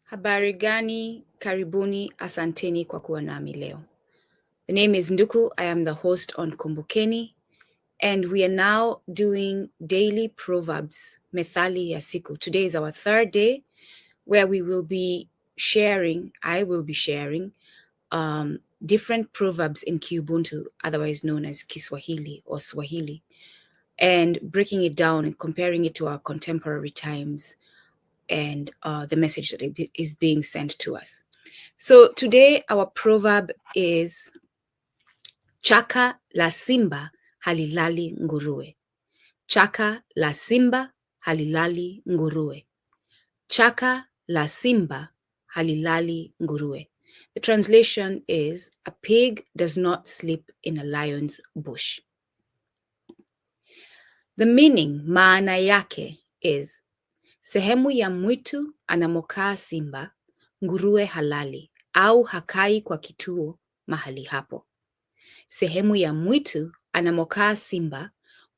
Habari gani, karibuni, asanteni kwa kuwa nami leo. The name is Nduku. I am the host on Kumbukeni, and we are now doing daily Proverbs, METHALI ya SIKU. Today is our third day where we will be sharing, I will be sharing different Proverbs in KiUbuntu, otherwise known as Kiswahili or Swahili, and breaking it down and comparing it to our contemporary times and the message that is being sent to us. So today our proverb is chaka la simba halilali nguruwe. Chaka la simba halilali nguruwe. Chaka la simba halilali nguruwe. The translation is, a pig does not sleep in a lion's bush. The meaning, maana yake, is sehemu ya mwitu anamokaa simba, nguruwe halali, au hakai kwa kituo mahali hapo. Sehemu ya mwitu anamokaa simba,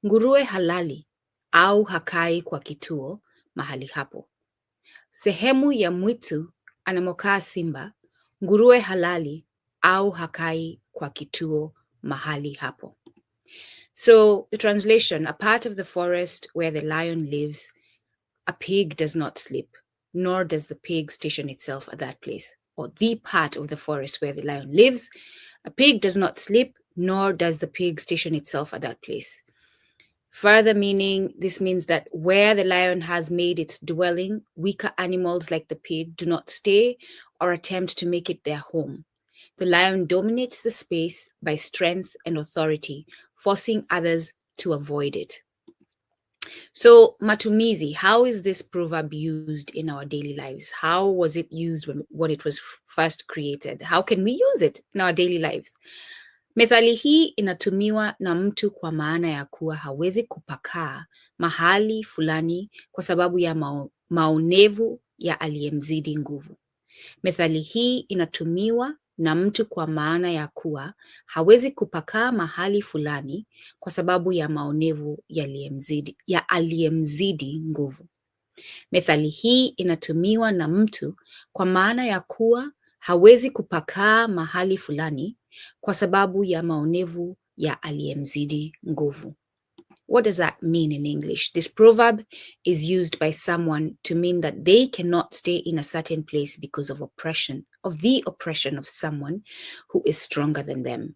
nguruwe halali, au hakai kwa kituo mahali hapo. Sehemu ya mwitu anamokaa simba, nguruwe halali, au hakai kwa kituo mahali hapo. So the translation, a part of the forest where the lion lives, a pig does not sleep, nor does the pig station itself at that place. Or the part of the forest where the lion lives, a pig does not sleep, nor does the pig station itself at that place. Further meaning, this means that where the lion has made its dwelling, weaker animals like the pig do not stay or attempt to make it their home. The lion dominates the space by strength and authority, forcing others to avoid it. So matumizi, how is this proverb used in our daily lives? How was it used when it was first created? How can we use it in our daily lives? Methali hii inatumiwa na mtu kwa maana ya kuwa hawezi kupakaa mahali fulani kwa sababu ya maonevu ya aliyemzidi nguvu. Methali hii inatumiwa na mtu kwa maana ya kuwa hawezi kupakaa mahali fulani kwa sababu ya maonevu ya aliyemzidi nguvu. Methali hii inatumiwa na mtu kwa maana ya kuwa hawezi kupakaa mahali fulani kwa sababu ya maonevu ya aliyemzidi nguvu. What does that mean in English? This proverb is used by someone to mean that they cannot stay in a certain place because of the oppression of someone who is stronger than them.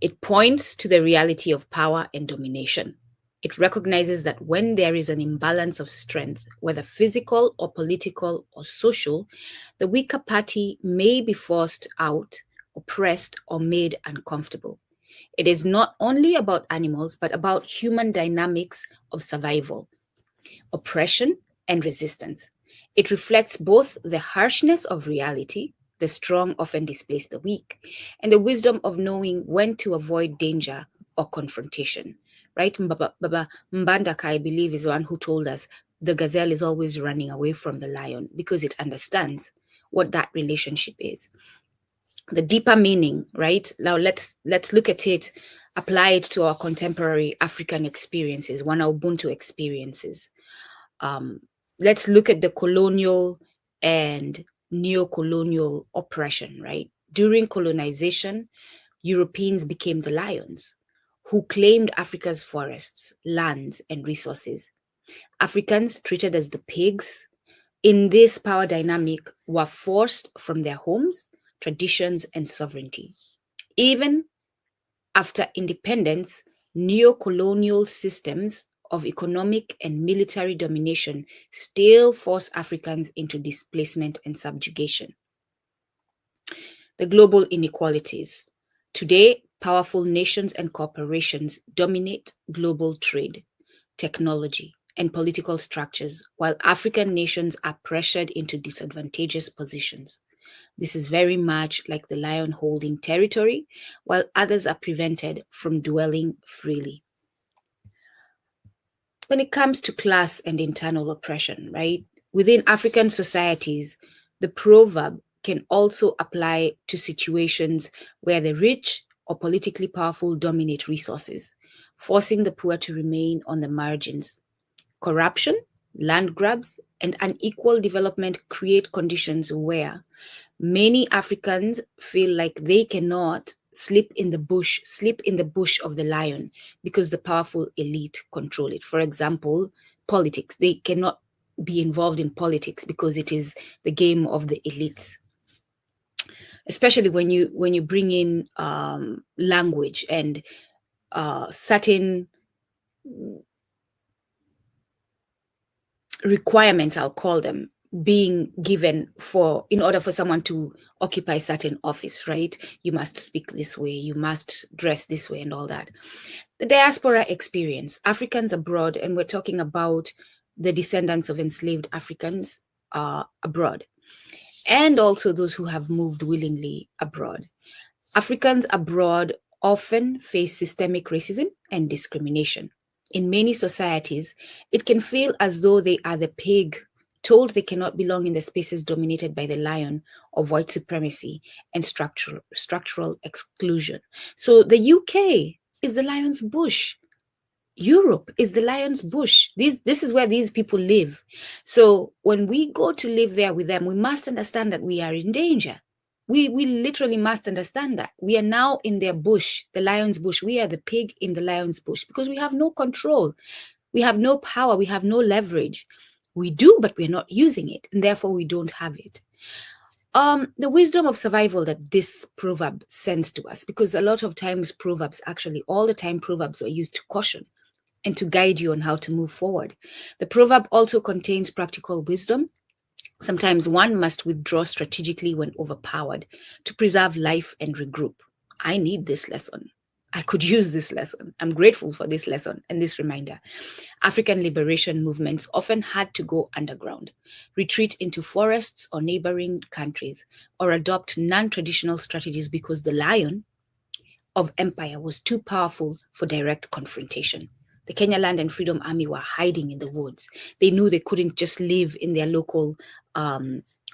It points to the reality of power and domination. It recognizes that when there is an imbalance of strength, whether physical or political or social, the weaker party may be forced out, oppressed, or made uncomfortable. It is not only about animals, but about human dynamics of survival, oppression, and resistance. It reflects both the harshness of reality, the strong often displace the weak, and the wisdom of knowing when to avoid danger or confrontation. Right? Baba Mbandaka, I believe, is one who told us the gazelle is always running away from the lion because it understands what that relationship is. The deeper meaning, right? Now let's look at it, apply it to our contemporary African experiences, WanaUbuntu experiences. Let's look at the colonial and neo-colonial oppression, right? During colonization, Europeans became the lions who claimed Africa's forests, lands, and resources. Africans, treated as the pigs in this power dynamic, were forced from their homes, traditions, and sovereignty. Even after independence, neo-colonial systems of economic and military domination still force Africans into displacement and subjugation. The global inequalities. Today, powerful nations and corporations dominate global trade, technology, and political structures, while African nations are pressured into disadvantageous positions. This is very much like the lion holding territory, while others are prevented from dwelling freely. When it comes to class and internal oppression, right? Within African societies, the proverb can also apply to situations where the rich or politically powerful dominate resources, forcing the poor to remain on the margins. Corruption land grabs, and unequal development create conditions where many Africans feel like they cannot sleep in the bush of the lion because the powerful elite control it. For example, politics. They cannot be involved in politics because it is the game of the elites. Especially when you bring in language and certain requirements, I'll call them, being given in order for someone to occupy certain office, right? You must speak this way, you must dress this way, and all that. The diaspora experience, Africans abroad, and we're talking about the descendants of enslaved Africans abroad, and also those who have moved willingly abroad. Africans abroad often face systemic racism and discrimination. In many societies, it can feel as though they are the pig, told they cannot belong in the spaces dominated by the lion of white supremacy and structural exclusion. So the UK is the lion's bush. Europe is the lion's bush. This is where these people live. So when we go to live there with them, we must understand that we are in danger. We literally must understand that. We are now in their bush, the lion's bush. We are the pig in the lion's bush because we have no control. We have no power. We have no leverage. We do, but we're not using it, and therefore we don't have it. The wisdom of survival that this proverb sends to us, because a lot of times Proverbs, actually all the time Proverbs are used to caution and to guide you on how to move forward. The proverb also contains practical wisdom. Sometimes one must withdraw strategically when overpowered to preserve life and regroup. I need this lesson. I could use this lesson. I'm grateful for this lesson and this reminder. African liberation movements often had to go underground, retreat into forests or neighboring countries, or adopt non-traditional strategies because the lion of empire was too powerful for direct confrontation. The Kenya Land and Freedom Army were hiding in the woods. They knew they couldn't just live in their local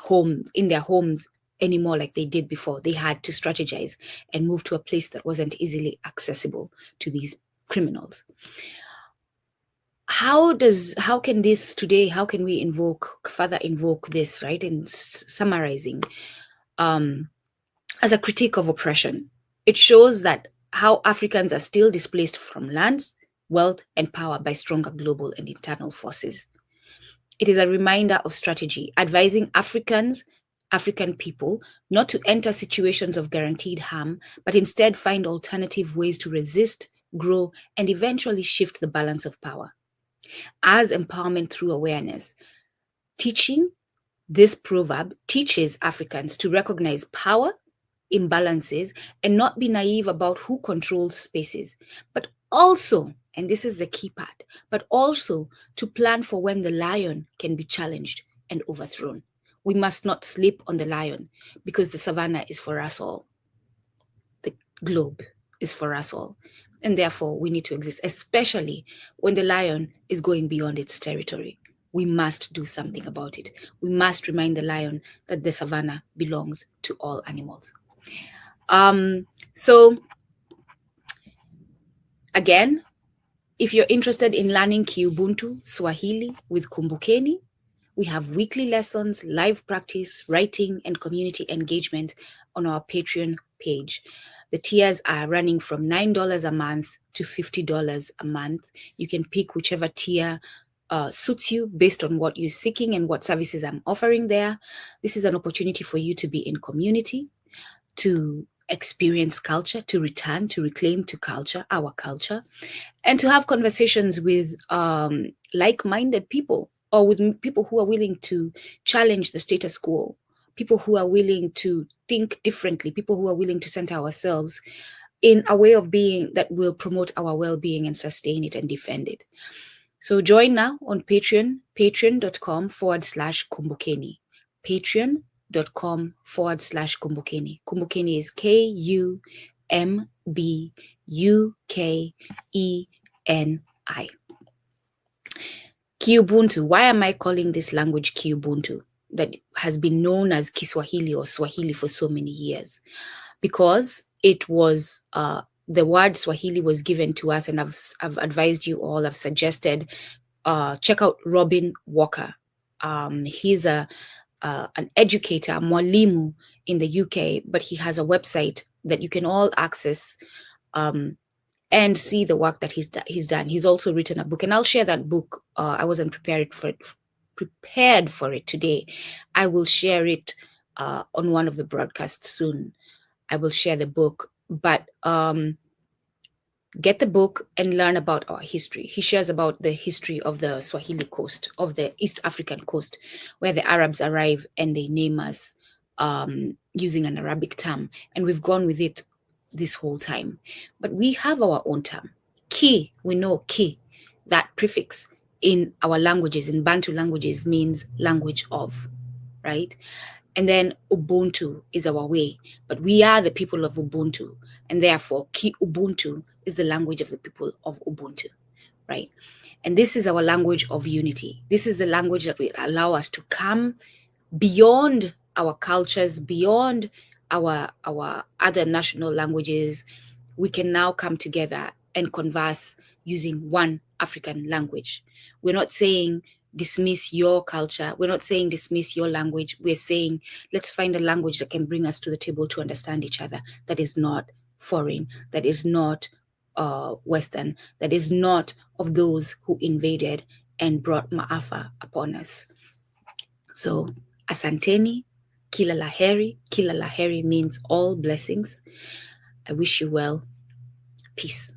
homes anymore like they did before. They had to strategize and move to a place that wasn't easily accessible to these criminals. How can we further invoke this, right? In summarizing, as a critique of oppression, it shows that how Africans are still displaced from lands, wealth, and power by stronger global and internal forces. It is a reminder of strategy, advising African people not to enter situations of guaranteed harm, but instead find alternative ways to resist, grow, and eventually shift the balance of power. As empowerment through awareness, this proverb teaches Africans to recognize power imbalances and not be naive about who controls spaces, but also, and this is the key part, but also to plan for when the lion can be challenged and overthrown. We must not sleep on the lion because the savannah is for us all. The globe is for us all. And therefore, we need to exist, especially when the lion is going beyond its territory. We must do something about it. We must remind the lion that the savannah belongs to all animals. So again, if you're interested in learning KiUbuntu Swahili with Kumbukeni, we have weekly lessons, live practice, writing, and community engagement on our Patreon page. The tiers are running from $9 a month to $50 a month. You can pick whichever tier suits you based on what you're seeking and what services I'm offering there. This is an opportunity for you to be in community, to experience culture, to return, to reclaim to culture, our culture, and to have conversations with like-minded people, or with people who are willing to challenge the status quo, people who are willing to think differently, people who are willing to center ourselves in a way of being that will promote our well-being and sustain it and defend it. So join now on Patreon, patreon.com/Kumbukeni. patreon.com/Kumbukeni. Kumbukeni is KUMBUKENI. KiUbuntu. Why am I calling this language KiUbuntu, that has been known as Kiswahili or Swahili for so many years? Because it was the word Swahili was given to us, and I've advised you all, I've suggested check out Robin Walker. He's an educator, mwalimu in the UK, but he has a website that you can all access and see the work that he's done. He's also written a book, and I'll share that book. I wasn't prepared for it today. I will share it on one of the broadcasts soon. I will share the book, but get the book and learn about our history. He shares about the history of the Swahili coast, of the East African coast, where the Arabs arrive and they name us using an Arabic term. And we've gone with it this whole time. But we have our own term. Ki, we know ki, that prefix in our languages, in Bantu languages, means language of, right? And then Ubuntu is our way, but we are the people of Ubuntu, and therefore KiUbuntu is the language of the people of Ubuntu, right? And this is our language of unity. This is the language that will allow us to come beyond our cultures, beyond our other national languages. We can now come together and converse using one African language. We're not saying dismiss your culture. We're not saying dismiss your language. We're saying let's find a language that can bring us to the table to understand each other, that is not foreign, that is not Western, that is not of those who invaded and brought maafa upon us. So, Asanteni, Kila, heri. Kila, heri means all blessings. I wish you well. Peace.